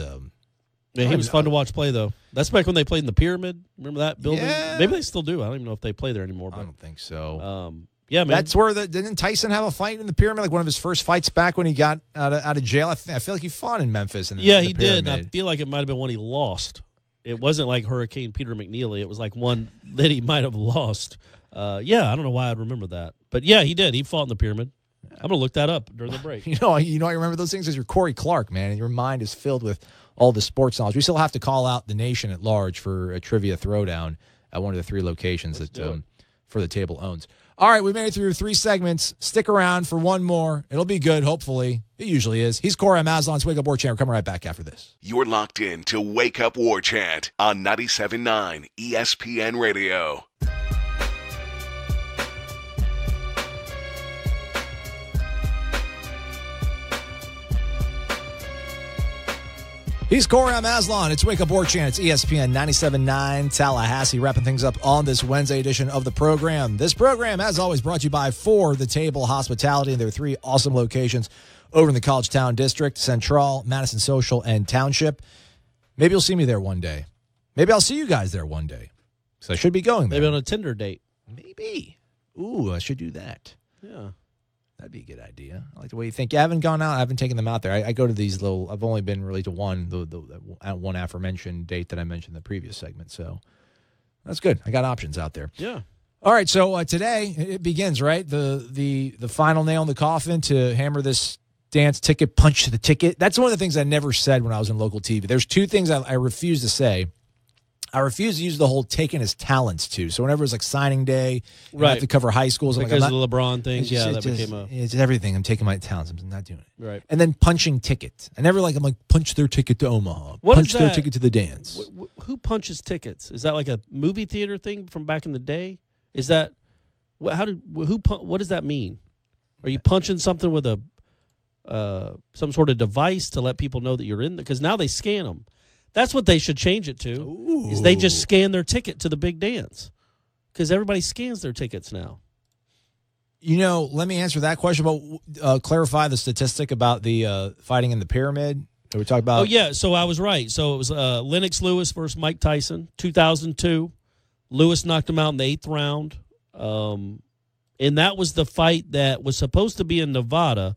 yeah, he was fun to watch play, though. That's back when they played in the Pyramid. Remember that building? Yeah. Maybe they still do. I don't even know if they play there anymore. But, I don't think so. Yeah, man. That's where didn't Tyson have a fight in the Pyramid? Like one of his first fights back when he got out of jail? I feel like he fought in Memphis. He did. And I feel like it might have been one he lost. It wasn't like Hurricane Peter McNeely. It was like one that he might have lost. I don't know why I'd remember that. But, yeah, he did. He fought in the Pyramid. I'm going to look that up during the break. I remember those things as you're Corey Clark, man, and your mind is filled with all the sports knowledge. We still have to call out the nation at large for a trivia throwdown at one of the 3 locations that For the Table owns. All right, we made it through 3 segments. Stick around for one more. It'll be good, hopefully. It usually is. He's Corey Maslon's Wake Up War Chant. We're coming right back after this. You're locked in to Wake Up War Chant on 97.9 ESPN Radio. He's Corey Maslon. It's Wake Up War Chant. It's ESPN 97.9 Tallahassee, wrapping things up on this Wednesday edition of the program. This program, as always, brought to you by For the Table Hospitality, and there are 3 awesome locations over in the College Town District: Central, Madison Social, and Township. Maybe you'll see me there one day. Maybe I'll see you guys there one day. So I should be going there. Maybe on a Tinder date. Maybe. Ooh, I should do that. Yeah. That'd be a good idea. I like the way you think. You haven't gone out. I haven't taken them out there. I go to these little. I've only been really to one, the one aforementioned date that I mentioned in the previous segment. So that's good. I got options out there. Yeah. All right. So today it begins, right? The final nail in the coffin to hammer this dance ticket, punch to the ticket. That's one of the things I never said when I was in local TV. There's 2 things I refuse to say. I refuse to use the whole taking his talents too. So whenever it's like signing day, I have to cover high schools. Because of the LeBron thing. It's everything. I'm taking my talents. I'm not doing it. Right. And then punching tickets. I'm like, punch their ticket to Omaha. Punch their ticket to the dance. Who punches tickets? Is that like a movie theater thing from back in the day? Is that, what does that mean? Are you punching something with some sort of device to let people know that you're in there? Because now they scan them. That's what they should change it to. Ooh. Is they just scan their ticket to the big dance, because everybody scans their tickets now. Let me answer that question about clarify the statistic about the fighting in the pyramid that we talked about. Oh yeah, so I was right. So it was Lennox Lewis versus Mike Tyson, 2002. Lewis knocked him out in the 8th round, and that was the fight that was supposed to be in Nevada,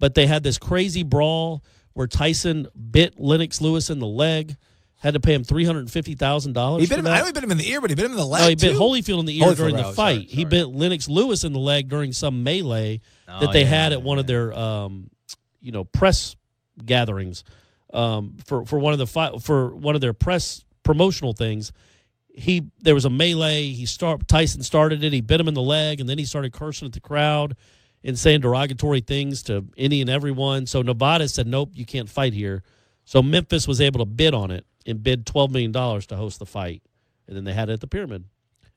but they had this crazy brawl where Tyson bit Lennox Lewis in the leg, had to pay him $350,000. He bit him. I know he bit him in the ear, but he bit him in the leg. No, he bit Holyfield in the ear during the fight. Sorry. He bit Lennox Lewis in the leg during some melee that they had at one of their, press gatherings for one of their press promotional things. There was a melee. Tyson started it. He bit him in the leg, and then he started cursing at the crowd and saying derogatory things to any and everyone. So Nevada said, nope, you can't fight here. So Memphis was able to bid on it and bid $12 million to host the fight. And then they had it at the Pyramid.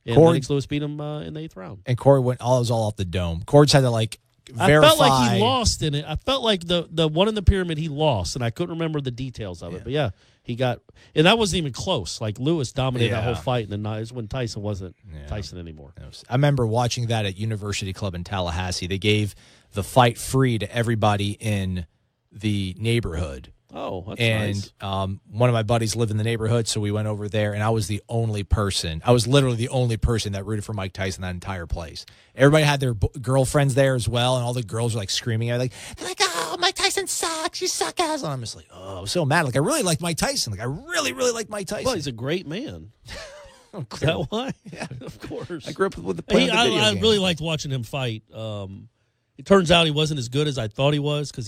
And Lennox Lewis beat him in the 8th round. And Corey went all off the dome. Corey had to verify. I felt like he lost in it. I felt like the one in the Pyramid he lost, and I couldn't remember the details of it. But yeah, he got, and that wasn't even close. Like Lewis dominated that whole fight, and then it was when Tyson wasn't Tyson anymore. I remember watching that at University Club in Tallahassee. They gave the fight free to everybody in the neighborhood. Oh, that's nice. And one of my buddies lived in the neighborhood, so we went over there, and I was the only person. I was literally the only person that rooted for Mike Tyson that entire place. Everybody had their girlfriends there as well, and all the girls were screaming at it. They're like, oh, Mike Tyson sucks. You suck ass. And I'm just like, oh, I was so mad. I really like Mike Tyson. I really, really like Mike Tyson. Well, he's a great man. Is that why? Yeah, of course. I grew up with the I really liked watching him fight. It turns out he wasn't as good as I thought he was, because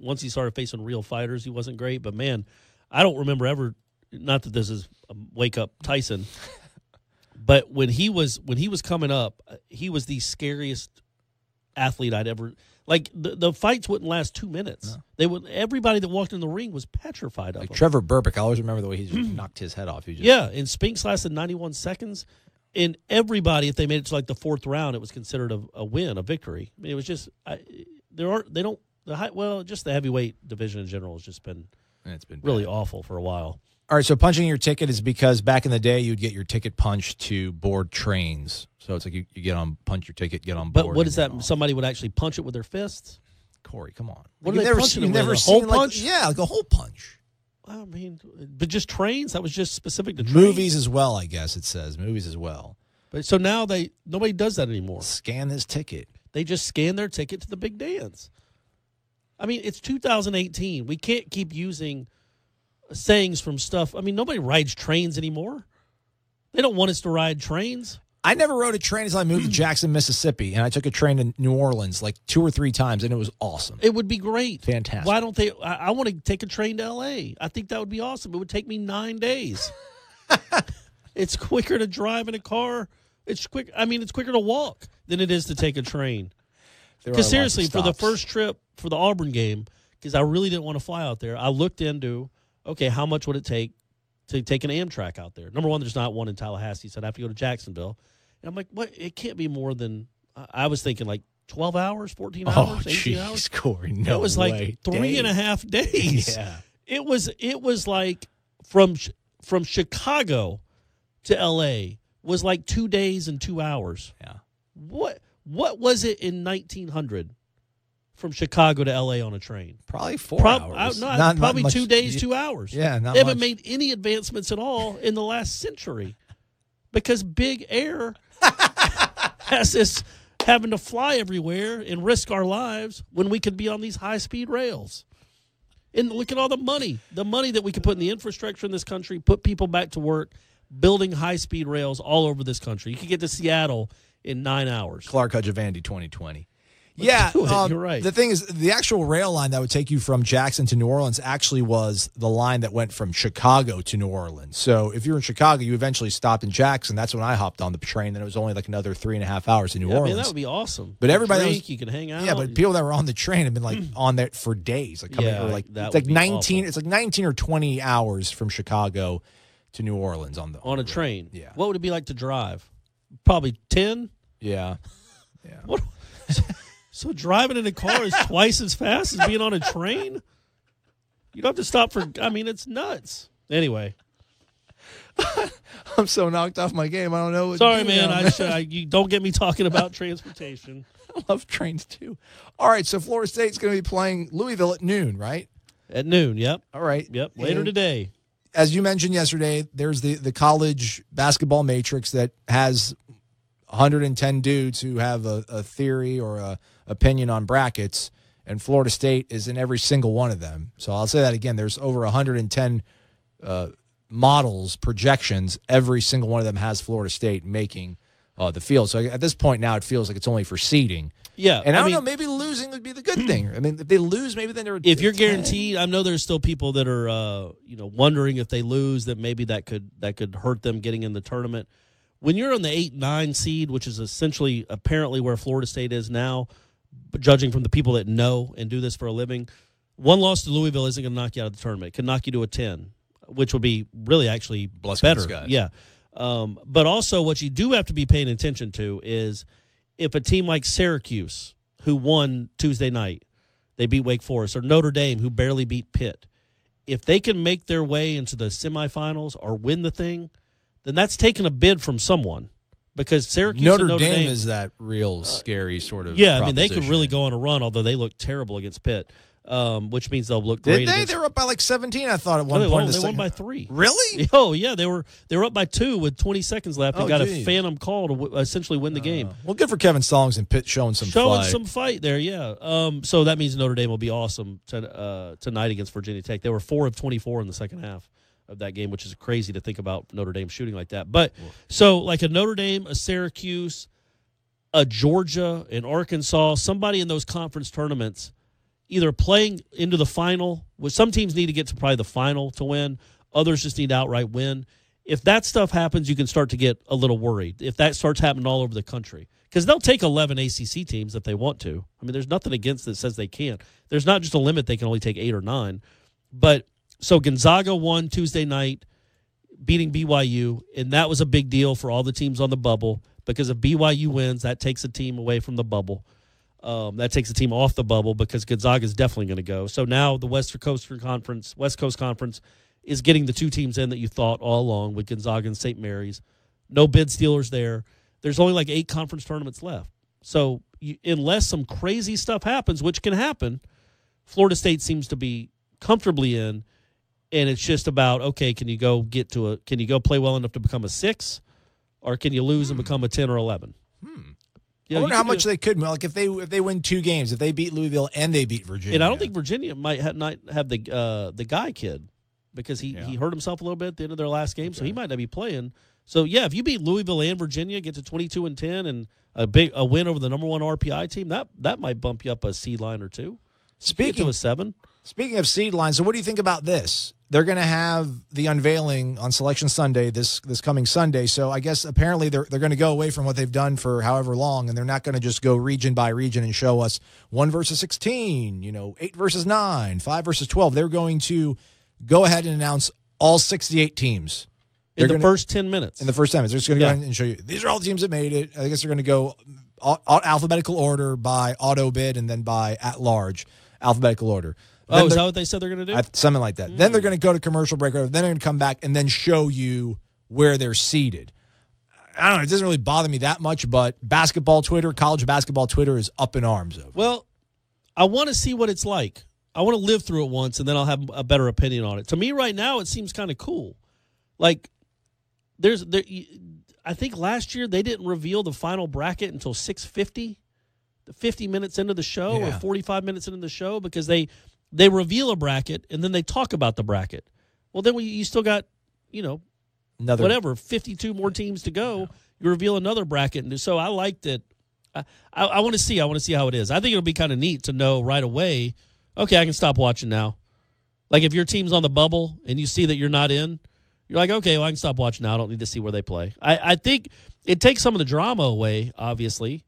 once he started facing real fighters, he wasn't great. But man, I don't remember ever. Not that this is a wake up Tyson, but when he was coming up, he was the scariest athlete I'd ever. Like the fights wouldn't last 2 minutes. No. Everybody that walked in the ring was petrified of him. Trevor Burbick, I always remember the way he just knocked his head off. And Spinks lasted 91 seconds. And everybody, if they made it to the 4th round, it was considered a win, a victory. I mean, it was just just the heavyweight division in general has just been really awful for a while. All right, so punching your ticket is because back in the day you'd get your ticket punched to board trains. So it's like you get on, punch your ticket, get on board. But what is that? Somebody would actually punch it with their fists? Corey, come on. What are they punching it with? A seen hole punch? Like a hole punch. I mean, but just trains? That was just specific to trains? Movies as well, I guess it says. Movies as well. But so now nobody does that anymore. Scan this ticket. They just scan their ticket to the big dance. I mean, it's 2018. We can't keep using sayings from stuff. I mean, nobody rides trains anymore. They don't want us to ride trains. I never rode a train until I moved to Jackson, Mississippi, and I took a train to New Orleans 2 or 3 times, and it was awesome. It would be great. Fantastic. Why don't they? I want to take a train to L.A. I think that would be awesome. It would take me 9 days. It's quicker to drive in a car. It's quick. I mean, it's quicker to walk than it is to take a train. Because seriously, for the first trip for the Auburn game, because I really didn't want to fly out there, I looked into, how much would it take to take an Amtrak out there? Number one, there's not one in Tallahassee, so I'd have to go to Jacksonville. And I'm like, what? It can't be more than, I was thinking 12 hours, 14 hours, 18 hours. Corey, no it was way. 3.5 days. Yeah. It was like from Chicago to L.A. was 2 days and 2 hours. Yeah. What was it in 1900 from Chicago to L.A. on a train? Probably 4 hours. Probably 2 days, 2 hours. Yeah, not They haven't much. made any advancements at all in the last century because Big Air has us having to fly everywhere and risk our lives when we could be on these high-speed rails. And look at all the money that we could put in the infrastructure in this country, put people back to work, building high-speed rails all over this country. You could get to Seattle in 9 hours. Clark Hudgevandy 2020. Yeah, do it. You're right. The thing is, the actual rail line that would take you from Jackson to New Orleans actually was the line that went from Chicago to New Orleans. So if you're in Chicago, you eventually stopped in Jackson. That's when I hopped on the train. Then it was only like another 3.5 hours to New Orleans. I mean, that would be awesome. But everybody drink, you can hang out. Yeah, but people that were on the train have been like on there for days, like coming, Yeah, or like that it's would like be 19. awful. It's like 19 or 20 hours from Chicago to New Orleans on a train. Yeah. What would it be like to drive? Probably 10. Yeah. What? So driving in a car is twice as fast as being on a train? You don't have to stop for, I mean, it's nuts. Anyway. I'm so knocked off my game. I don't know what Sorry, to do man. now. You don't get me talking about transportation. I love trains too. All right, so Florida State's going to be playing Louisville at noon, right? At noon, yep. All right. Yep, later And today. as you mentioned yesterday, there's the college basketball matrix that has 110 dudes who have a theory or a opinion on brackets, and Florida State is in every single one of them. So I'll say that again. There's over 110 models, projections. Every single one of them has Florida State making the field. So at this point now, it feels like it's only for seeding. Yeah. And I don't know, maybe losing would be the good thing. I mean, if they lose, maybe then they're if you're guaranteed, I know there's still people that are wondering if they lose that maybe that could hurt them getting in the tournament. When you're on the 8-9 seed, which is essentially apparently where Florida State is now, but judging from the people that know and do this for a living, one loss to Louisville isn't going to knock you out of the tournament. It can knock you to a 10, which would be really actually better. Yeah. But also what you do have to be paying attention to is if a team like Syracuse, who won Tuesday night, they beat Wake Forest, or Notre Dame, who barely beat Pitt, if they can make their way into the semifinals or win the thing, then that's taking a bid from someone, because Syracuse Notre and Notre Dame Dame is that real scary sort of. Yeah, I mean, they could proposition. really go on a run, although they look terrible against Pitt, which means they'll look great. Did they? Against, They were up by like 17, I thought, at one no, point. they won by 3. Really? Oh, yeah, they were up by 2 with 20 seconds left and got geez. a phantom call to essentially win the game. Well, good for Kevin Stallings and Pitt showing some fight there, yeah. So that means Notre Dame will be awesome tonight against Virginia Tech. They were 4 of 24 in the second half of that game, which is crazy to think about Notre Dame shooting like that. But so like a Notre Dame, a Syracuse, a Georgia, an Arkansas, somebody in those conference tournaments either playing into the final, which some teams need to get to probably the final to win, others just need to outright win. If that stuff happens, you can start to get a little worried. If that starts happening all over the country, because they'll take 11 ACC teams if they want to. I mean, there's nothing against that says they can't. There's not just a limit; they can only take 8 or 9. But so Gonzaga won Tuesday night, beating BYU, and that was a big deal for all the teams on the bubble, because if BYU wins, that takes a team away from the bubble. That takes a team off the bubble, because Gonzaga is definitely going to go. So now the West Coast Conference is getting the 2 teams in that you thought all along, with Gonzaga and St. Mary's. No bid stealers there. There's only like 8 conference tournaments left. So unless some crazy stuff happens, which can happen, Florida State seems to be comfortably in. And it's just about, okay, can you go play well enough to become a 6, or can you lose and become a 10 or 11? I wonder how much they could. Like if they win 2 games, if they beat Louisville and they beat Virginia. And I don't think Virginia might not have the guy kid, because he hurt himself a little bit at the end of their last game, so he might not be playing. So yeah, if you beat Louisville and Virginia, get to 22-10, and a win over the number 1 RPI team, that might bump you up a seed line or 2. Speaking to a 7. Speaking of seed lines, so what do you think about this? They're going to have the unveiling on Selection Sunday this coming Sunday. So I guess apparently they're going to go away from what they've done for however long, and they're not going to just go region by region and show us 1 versus 16, 8 versus 9, 5 versus 12. They're going to go ahead and announce all 68 teams. In the first 10 minutes. In the first 10 minutes. They're just going to go ahead and show you, these are all the teams that made it. I guess they're going to go alphabetical order by auto bid, and then by at-large alphabetical order. Then is that what they said they're going to do? Something like that. Then they're going to go to commercial break. Then they're going to come back and then show you where they're seated. I don't know. It doesn't really bother me that much, but basketball Twitter, college basketball Twitter is up in arms over it. Well, I want to see what it's like. I want to live through it once, and then I'll have a better opinion on it. To me right now, it seems kind of cool. Like, I think last year they didn't reveal the final bracket until 6:50, 50 minutes into the show, or 45 minutes into the show, because they reveal a bracket and then they talk about the bracket. Well, then you still got, another 52 more teams to go. You reveal another bracket. And so I like that I want to see. I want to see how it is. I think it'll be kind of neat to know right away, okay, I can stop watching now. Like if your team's on the bubble and you see that you're not in, you're like, okay, well, I can stop watching now. I don't need to see where they play. I think it takes some of the drama away, obviously,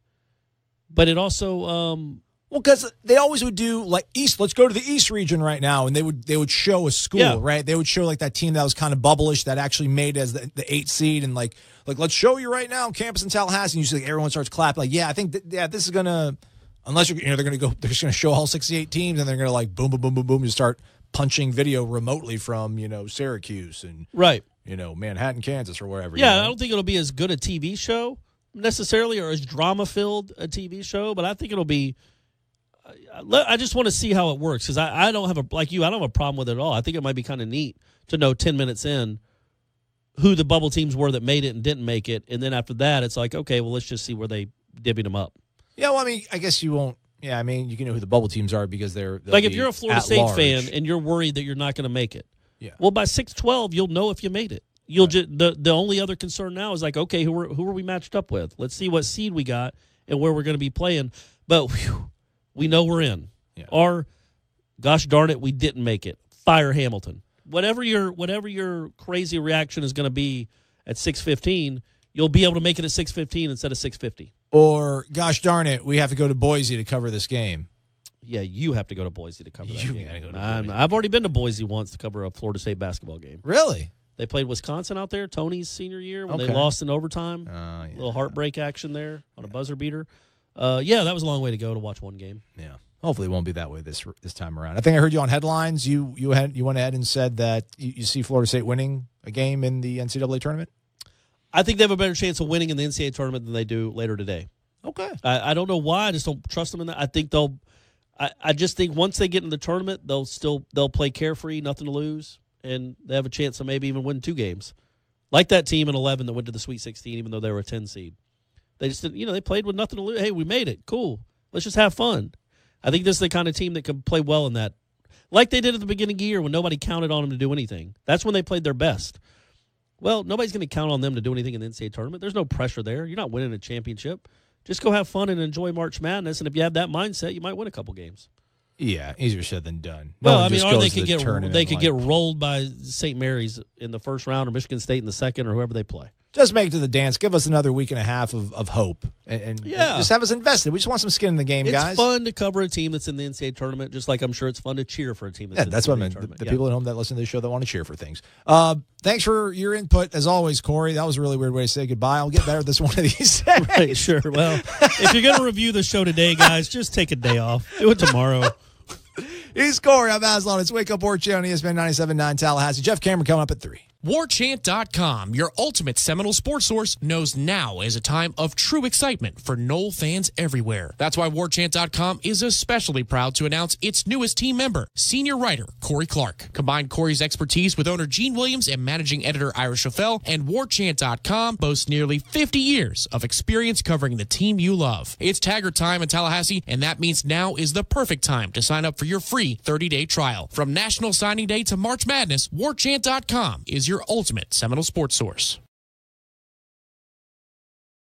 but it also well, because they always would do like East. Let's go to the East region right now, and they would show a school, right? They would show like that team that was kind of bubblish that actually made as the 8th seed, and like let's show you right now on campus in Tallahassee. And you see like, everyone starts clapping, like, yeah, I think this is gonna, unless they're gonna go, they're just gonna show all 68 teams, and they're gonna like boom, boom, boom, boom, boom, and start punching video remotely from Syracuse and Manhattan, Kansas, or wherever. Yeah, I don't think it'll be as good a TV show necessarily, or as drama filled a TV show, but I think it'll be. I just want to see how it works because I don't have I don't have a problem with it at all. I think it might be kind of neat to know 10 minutes in who the bubble teams were that made it and didn't make it, and then after that, it's like, okay, well, let's just see where they divvied them up. Yeah, well, I mean, I guess you won't. Yeah, I mean, you can know who the bubble teams are because they're like if you're a Florida State fan and you're worried that you're not going to make it. Yeah. Well, by 6-12, you'll know if you made it. You'll just the only other concern now is like, okay, who are we matched up with? Let's see what seed we got and where we're going to be playing. But we know we're in. Yeah. Or, gosh darn it, we didn't make it. Fire Hamilton. Whatever your crazy reaction is going to be at 6:15, you'll be able to make it at 6:15 instead of 6:50. Or, gosh darn it, we have to go to Boise to cover this game. Yeah, you have to go to Boise to cover that game. Gotta go to Boise. I've already been to Boise once to cover a Florida State basketball game. Really? They played Wisconsin out there, Tony's senior year, when they lost in overtime. Yeah. A little heartbreak action there on a buzzer beater. That was a long way to go to watch one game. Yeah. Hopefully it won't be that way this time around. I think I heard you on headlines. You went ahead and said that you see Florida State winning a game in the NCAA tournament? I think they have a better chance of winning in the NCAA tournament than they do later today. Okay. I don't know why. I just don't trust them in that. I think I just think once they get in the tournament, they'll play carefree, nothing to lose, and they have a chance to maybe even win 2 games. Like that team in 11 that went to the Sweet 16, even though they were a 10 seed. They just they played with nothing to lose. Hey, we made it. Cool. Let's just have fun. I think this is the kind of team that can play well in that. Like they did at the beginning of the year when nobody counted on them to do anything. That's when they played their best. Well, nobody's going to count on them to do anything in the NCAA tournament. There's no pressure there. You're not winning a championship. Just go have fun and enjoy March Madness, and if you have that mindset, you might win a couple games. Yeah, easier said than done. Well, I mean, or they could get rolled by St. Mary's in the first round, or Michigan State in the second, or whoever they play. Just make it to the dance. Give us another week and a half of hope, and just have us invested. We just want some skin in the game, guys. It's fun to cover a team that's in the NCAA tournament, just like I'm sure it's fun to cheer for a team that's in the that's NCAA what I meant. tournament. The people at home that listen to the show that want to cheer for things. Thanks for your input, as always, Corey. That was a really weird way to say goodbye. I'll get better at this one of these days. Right, sure. Well, if you're going to review the show today, guys, just take a day off. Do it tomorrow. He's Corey. I'm Aslan. It's Wake Up War Chant on ESPN 97.9 Tallahassee. Jeff Cameron coming up at 3. WarChant.com, your ultimate Seminole sports source, knows now is a time of true excitement for Nole fans everywhere. That's why WarChant.com is especially proud to announce its newest team member, senior writer Corey Clark. Combine Corey's expertise with owner Gene Williams and managing editor Ira Schafel, and WarChant.com boasts nearly 50 years of experience covering the team you love. It's Taggart time in Tallahassee, and that means now is the perfect time to sign up for your free 30-day trial. From National Signing Day to March Madness, WarChant.com is your ultimate Seminole sports source.